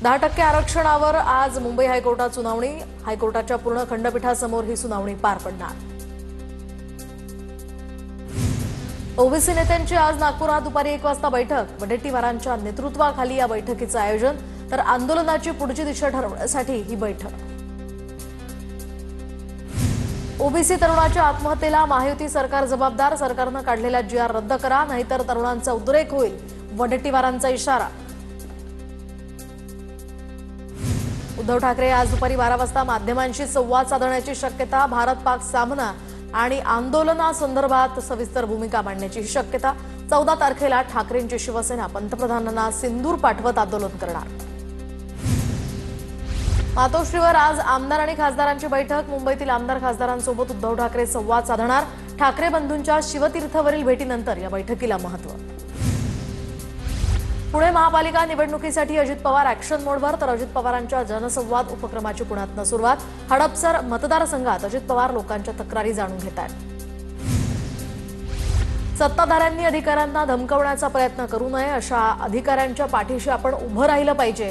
10% आरक्षणावर आज मुंबई हायकोर्टात सुनावणी। हायकोर्टाच्या पूर्ण खंडपीठासमोर ही सुनावणी पार पडणार। ओबीसी नेत्यांची आज नागपुरात दुपारी 1 वाजता बैठक। वडेट्टीवारांच्या नेतृत्वाखाली या बैठकीचं आयोजन, तर आंदोलनाची पुढची दिशा ठरवण्यासाठी ही बैठक। ओबीसी तरुणाच्या आत्महत्येला महायुती सरकार जबाबदार। सरकारनं काढलेला GR रद्द करा, नाहीतर तरुणांचा उद्रेक होईल, वडेट्टीवारांचा इशारा। उद्धव ठाकरे आज दुपारी 12 वाजता माध्यमांशी संवाद साधण्याची शक्यता। भारत-पाक सामना आणि आंदोलनासंदर्भात सविस्तर भूमिका मांडण्याची शक्यता। 14 तारखेला ठाकरेंची शिवसेना पंतप्रधानांना सिंदूर पाठवत आंदोलन करणार। मातोश्रीवर आज आमदार आणि खासदारांची बैठक। मुंबईतील आमदार खासदारांसोबत उद्धव ठाकरे संवाद साधणार। ठाकरे बंधूंच्या शिवतीर्थवरील भेटीनंतर या बैठकीला महत्त्व। पुणे महापालिका निवडणुकीसाठी अजित पवार ॲक्शन मोडवर, तर अजित पवारांच्या जनसंवाद उपक्रमाची पुण्यातनं सुरुवात। हडपसर मतदारसंघात अजित पवार लोकांच्या तक्रारी जाणून घेत आहेत। सत्ताधाऱ्यांनी अधिकाऱ्यांना धमकवण्याचा प्रयत्न करू नये, अशा अधिकाऱ्यांच्या पाठीशी आपण उभं राहिलं पाहिजे।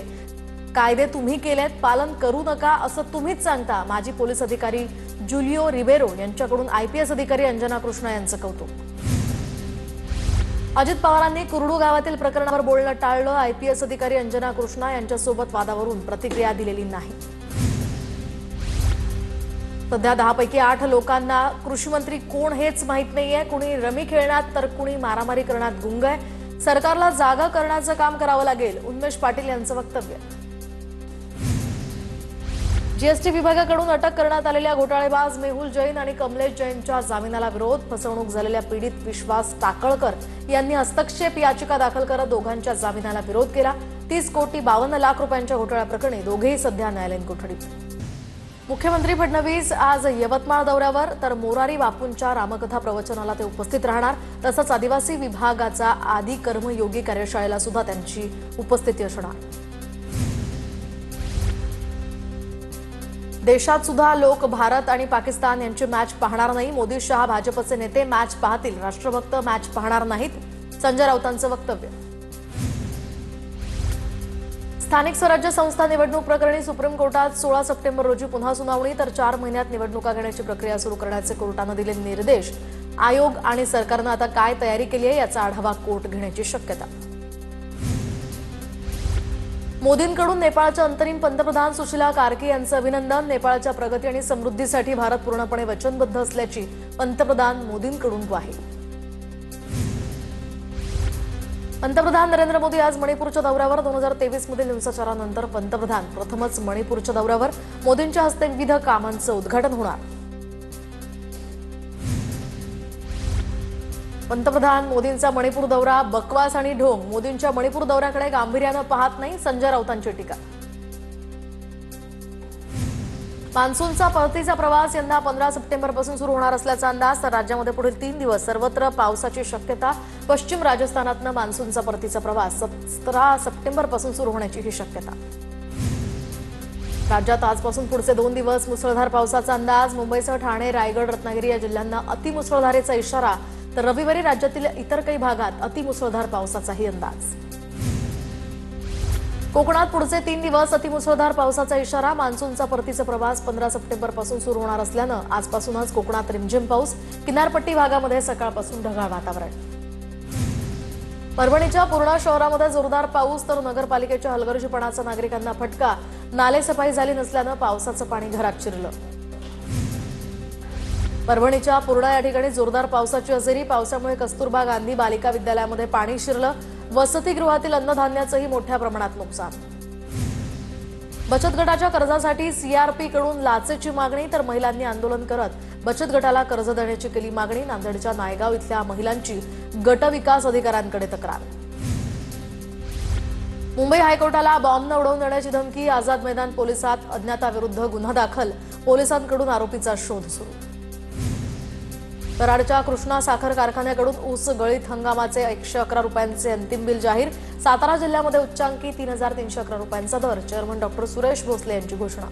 कायदे तुम्ही केलेत, पालन करू नका असं तुम्हीच सांगता। माजी पोलीस अधिकारी जुलिओ रिबेरो यांच्याकडून IPS अधिकारी अंजना कृष्णा यांचं कौतुक। अजित पवारांनी कुरडू गावातील प्रकरणावर बोलणं टाळलं। IPS अधिकारी अंजना कृष्णा यांच्यासोबत वादावरून प्रतिक्रिया दिलेली नाही। सध्या 10 पैकी 8 लोकांना कृषी मंत्री कोण हेच माहित नाहीये। कुणी रमी खेळण्यात तर कुणी मारामारी करण्यात गुंग आहे। सरकारला जागा करण्याचं काम करावं लागेल, उन्मेष पाटील यांचं वक्तव्य। GST विभागाकडून अटक करण्यात आलेल्या घोटाळेबाज मेहुल जैन आणि कमलेश जैनच्या जामिनाला विरोध। फसवणूक झालेल्या पीडित विश्वास टाकळकर यांनी हस्तक्षेप याचिका दाखल करत दोघांच्या जामिनाला विरोध केला। 30,52,00,000 रुपयांच्या घोटाळ्याप्रकरणी दोघेही सध्या न्यायालयीन कोठडीत। मुख्यमंत्री फडणवीस आज यवतमाळ दौऱ्यावर, तर मोरारी बापूंच्या रामकथा प्रवचनाला ते उपस्थित राहणार। तसंच आदिवासी विभागाचा आदी कर्मयोगी कार्यशाळेला सुद्धा त्यांची उपस्थिती असणार। देशात सुद्धा लोक भारत आणि पाकिस्तान यांची मॅच पाहणार नाही। मोदी शहा भाजपचे नेते मॅच पाहतील, राष्ट्रभक्त मॅच पाहणार नाहीत, संजय राऊतांचं वक्तव्य। स्थानिक स्वराज्य संस्था निवडणूक प्रकरणी सुप्रीम कोर्टात 16 सप्टेंबर रोजी पुन्हा सुनावणी, तर 4 महिन्यात निवडणुका घेण्याची प्रक्रिया सुरू करण्याचे कोर्टानं दिले निर्देश। आयोग आणि सरकारनं आता काय तयारी केली आहे याचा आढावा कोर्ट घेण्याची शक्यता। मोदींकडून नेपाळच्या अंतरिम पंतप्रधान सुशीला कार्की यांचं अभिनंदन। नेपाळच्या प्रगती आणि समृद्धीसाठी भारत पूर्णपणे वचनबद्ध असल्याची पंतप्रधान मोदींकडून ग्वाही। पंतप्रधान नरेंद्र मोदी आज मणिपूरच्या दौऱ्यावर। 2023 मधील हिंसाचारानंतर पंतप्रधान प्रथमच मणिपूरच्या दौऱ्यावर। मोदींच्या हस्ते विविध कामांचं उद्घाटन होणार। पंतप्रधान मोदींचा मणिपूर दौरा बकवास आणि ढोंग। मोदींच्या मणिपूर दौऱ्याकडे गांभीर्यानं पाहत नाही, संजय राऊतांची टीका। मान्सूनचा परतीचा प्रवास यंदा 15 सप्टेंबरपासून सुरू होणार असल्याचा अंदाज, तर राज्यामध्ये पुढील 3 दिवस सर्वत्र पावसाची शक्यता। पश्चिम राजस्थानातनं मान्सूनचा परतीचा प्रवास 17 सप्टेंबरपासून सुरू होण्याची ही शक्यता। राज्यात आजपासून पुढचे 2 दिवस मुसळधार पावसाचा अंदाज। मुंबईसह ठाणे, रायगड, रत्नागिरी या जिल्ह्यांना अतिमुसळधारेचा इशारा, तर रविवारी राज्यातील इतर काही भागात अतिमुसळधार पावसाचाही अंदाज। कोकणात पुढचे 3 दिवस अतिमुसळधार पावसाचा इशारा। मान्सूनचा परतीचा प्रवास 15 सप्टेंबरपासून सुरू होणार असल्यानं आजपासूनच कोकणात रिमझिम पाऊस। किनारपट्टी भागामध्ये सकाळपासून ढगाळ वातावरण। परभणीच्या पूर्णा शहरामध्ये जोरदार पाऊस, तर नगरपालिकेच्या हलगर्जीपणाचा नागरिकांना फटका। नालेसफाई झाली नसल्यानं पावसाचं पाणी घरात शिरलं। परभणीच्या पूर्णा या ठिकाणी जोरदार पावसाची हजेरी। पावसामुळे कस्तुरबा गांधी बालिका विद्यालयामध्ये पाणी शिरलं। वसतिगृहातील अन्नधान्याचंही मोठ्या प्रमाणात नुकसान। बचत गटाच्या कर्जासाठी CRP कडून लाचेची मागणी, तर महिलांनी आंदोलन करत बचत गटाला कर्ज देण्याची केली मागणी। नांदेडच्या नायगाव इथल्या महिलांची गट विकास अधिकाऱ्यांकडे तक्रार। मुंबई हायकोर्टाला बॉम्बनं उडवून देण्याची धमकी। आझाद मैदान पोलिसात अज्ञाताविरुद्ध गुन्हा दाखल। पोलिसांकडून आरोपीचा शोध सुरू। कराडच्या कृष्णा साखर कारखान्याकडून ऊस गळीत हंगामाचे 111 रुपयांचे अंतिम बिल जाहीर। सातारा जिल्ह्यामध्ये उच्चांकी 3,311 रुपयांचा दर। चेअरमन डॉक्टर सुरेश भोसले यांची घोषणा।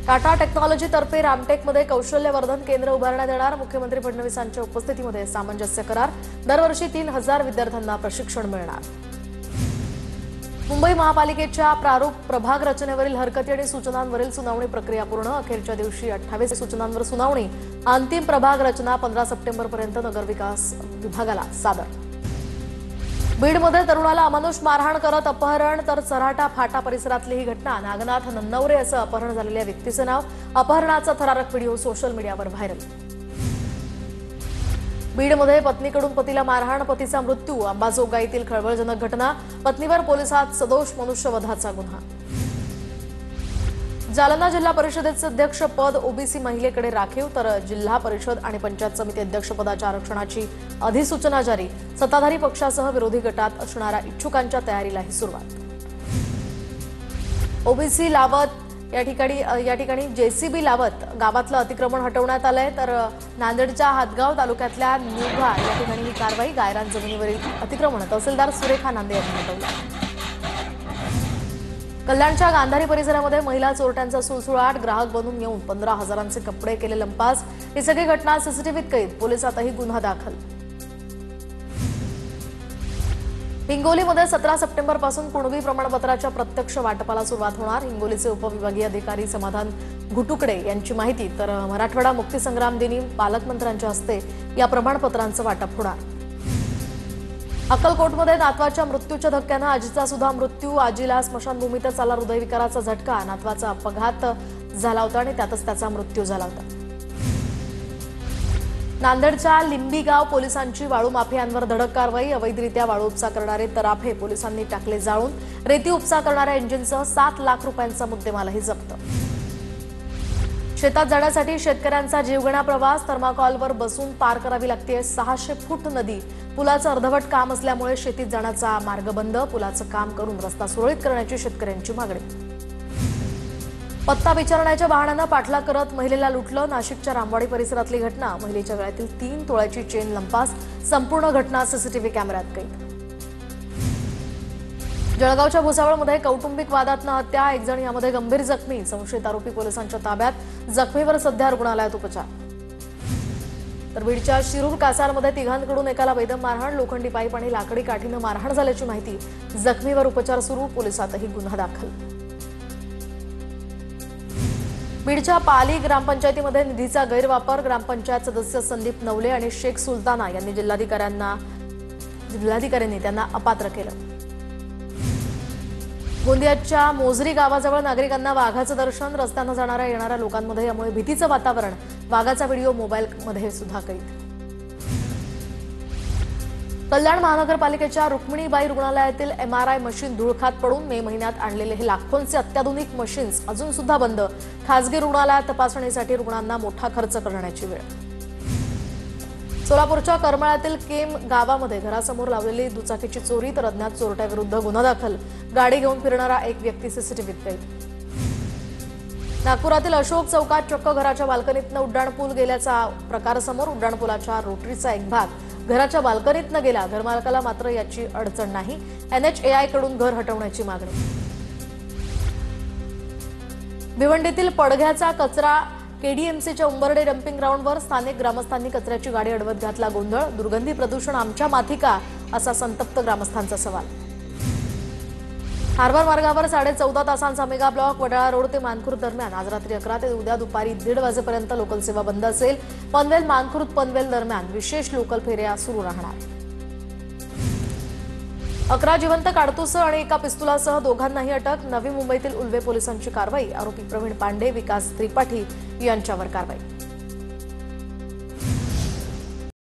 टाटा टेक्नॉलॉजीतर्फे रामटेकमध्ये कौशल्यवर्धन केंद्र उभारण्यात येणार। मुख्यमंत्री फडणवीसांच्या उपस्थितीमध्ये सामंजस्य करार। दरवर्षी 3,000 विद्यार्थ्यांना प्रशिक्षण मिळणार। मुंबई महापालिकेच्या प्रारूप प्रभाग रचनेवरील हरकती आणि सूचनांवरील सुनावणी प्रक्रिया पूर्ण. अखेरच्या दिवशी 28 सूचनांवर सुनावणी. अंतिम प्रभाग रचना 15 सप्टेंबरपर्यंत नगरविकास विभागाला सादर. बीडमध्ये तरुणाला अमानुष मारहाण करत अपहरण तर सराटा फाटा परिसरातली ही घटना. नागनाथ नन्नवरे असं अपहरण झालेल्या व्यक्तीचं नाव. अपहरणाचा थरारक व्हिडिओ सोशल मीडियावर व्हायरल. बीडमध्ये पत्नीकडून पतीला मारहाण, पतीचा मृत्यू. अंबाजोगाई येथील खळबळजनक घटना. पत्नीवर पोलिसात सदोष मनुष्यवधाचा गुन्हा. जालना जिल्हा परिषदेचे अध्यक्ष पद ओबीसी महिलेकडे राखीव, तर जिल्हा परिषद आणि पंचायत समिती अध्यक्षपदाच्या आरक्षणाची अधिसूचना जारी. सत्ताधारी पक्षासह विरोधी गटात असणाऱ्या इच्छुकांच्या तयारीलाही सुरुवात. ओबीसी लावत या ठिकाणी जेसीबी लावत गावातलं अतिक्रमण हटवण्यात आलंय, तर नांदेडच्या हातगाव तालुक्यातल्या निवघा या ठिकाणी ही कारवाई. गायरान जमिनीवरील अतिक्रमण तहसीलदार सुरेखा नांदे यांनी हटवलं. कल्याणच्या गांधारी परिसरामध्ये महिला चोरट्यांचा सुळसुळाट. ग्राहक बनून येऊन 15,000चे कपडे केले लंपास. ही सगळी घटना सीसीटीव्हीत कैद. पोलिसातही गुन्हा दाखल. हिंगोलीमध्ये 17 सप्टेंबरपासून कुणबी प्रमाणपत्राच्या प्रत्यक्ष वाटपाला सुरुवात होणार. हिंगोलीचे उपविभागीय अधिकारी समाधान घुटुकडे यांची माहिती. तर मराठवाडा मुक्तीसंग्राम दिनी पालकमंत्र्यांच्या हस्ते या प्रमाणपत्रांचं वाटप होणार. अक्कलकोटमध्ये नातवाच्या मृत्यूच्या धक्क्यानं आजीचा सुद्धा मृत्यू. आजीला स्मशानभूमीतच आला हृदयविकाराचा झटका. नातवाचा अपघात झाला होता आणि त्यातच त्याचा मृत्यू झाला होता. नांदेडच्या लिंबीगाव पोलिसांची वाळू माफियांवर धडक कारवाई. अवैधरित्या वाळू उपसा करणारे तराफे पोलिसांनी टाकले जाळून. रेती उपसा करणाऱ्या इंजिनसह 7 लाख रुपयांचा मुद्देमालही जप्त. शेतात जाण्यासाठी शेतकऱ्यांचा जीवघेणा प्रवास. थर्माकॉलवर बसून पार करावी लागते 600 फूट नदी. पुलाचं अर्धवट काम असल्यामुळे शेतीत जाण्याचा मार्ग बंद. पुलाचं काम करून रस्ता सुरळीत करण्याची शेतकऱ्यांची मागणी. पत्ता विचारण्याच्या बहाण्यानं पाठलाग करत महिलेला लुटलं. नाशिकच्या रामवाडी परिसरातली घटना. महिलेच्या गळ्यातील 3 तोळ्याची चेन लंपास. संपूर्ण घटना सीसीटीव्ही कॅमेऱ्यात कैद. जळगावच्या भुसावळमध्ये कौटुंबिक वादातनं हत्या. 1 जण यामध्ये गंभीर जखमी. संशयित आरोपी पोलिसांच्या ताब्यात. जखमीवर सध्या रुग्णालयात उपचार. तर बीडच्या शिरूर कासारमध्ये तिघांकडून एकाला बेदम मारहाण. लोखंडी पाईप आणि लाकडी काठीनं मारहाण झाल्याची माहिती. जखमीवर उपचार सुरू. पोलिसातही गुन्हा दाखल. बीडच्या पाली ग्रामपंचायतीमध्ये निधीचा गैरवापर. ग्रामपंचायत सदस्य संदीप नवले आणि शेख सुलताना यांनी जिल्हाधिकाऱ्यांनी त्यांना अपात्र केलं. गोंदियाच्या मोजरी गावाजवळ नागरिकांना वाघाचं दर्शन. रस्त्यानं जाणाऱ्या येणाऱ्या लोकांमध्ये यामुळे भीतीचं वातावरण. वाघाचा व्हिडिओ मोबाईलमध्ये सुद्धा कैद. कल्याण महानगरपालिकेच्या रुक्मिणीबाई रुग्णालयातील MRI मशीन धुळखात पडून. मे महिन्यात आणलेले हे लाखोंचे अत्याधुनिक मशीन्स अजून सुद्धा बंद. खासगी रुग्णालयात तपासणीसाठी रुग्णांना मोठा खर्च करण्याची वेळ. सोलापूरच्या करमाळ्यातील केम गावामध्ये घरासमोर लावलेली दुचाकीची चोरी. तर अज्ञात चोरट्याविरुद्ध गुन्हा दाखल. गाडी घेऊन फिरणारा एक व्यक्ती सीसीटीव्हीत कैद. नागपुरातील अशोक चौकात चक्क घराच्या बाल्कनीतनं उड्डाणपूल गेल्याचा प्रकार समोर. उड्डाणपुलाच्या रोटरीचा एक भाग घराच्या बाल्कनीतनं गेला. घरमालकाला मात्र याची अडचण नाही. NHAI कडून घर हटवण्याची मागणी. भिवंडीतील पडघ्याचा कचरा KDMCच्या उंबर्डे डम्पिंग ग्राउंडवर. स्थानिक ग्रामस्थांनी कचऱ्याची गाडी अडवत घातला गोंधळ. दुर्गंधी प्रदूषण आमच्या माथी का, असा संतप्त ग्रामस्थांचा सवाल. हार्बर मार्गावर 14.5 तासांचा मेगा ब्लॉक. वडाळा रोड ते मानखुर्द दरम्यान. आज रात्री 11 ते उद्या दुपारी 1:30 वाजेपर्यंत लोकल सेवा बंद असेल. पनवेल मानखुर्द पनवेल दरम्यान विशेष लोकल फेऱ्या सुरू राहणार. 11 जिवंत काडतुसं आणि एका पिस्तुलासह दोघांनाही अटक. नवी मुंबईतील उल्वे पोलिसांची कारवाई. आरोपी प्रवीण पांडे, विकास त्रिपाठी यांच्यावर कारवाई.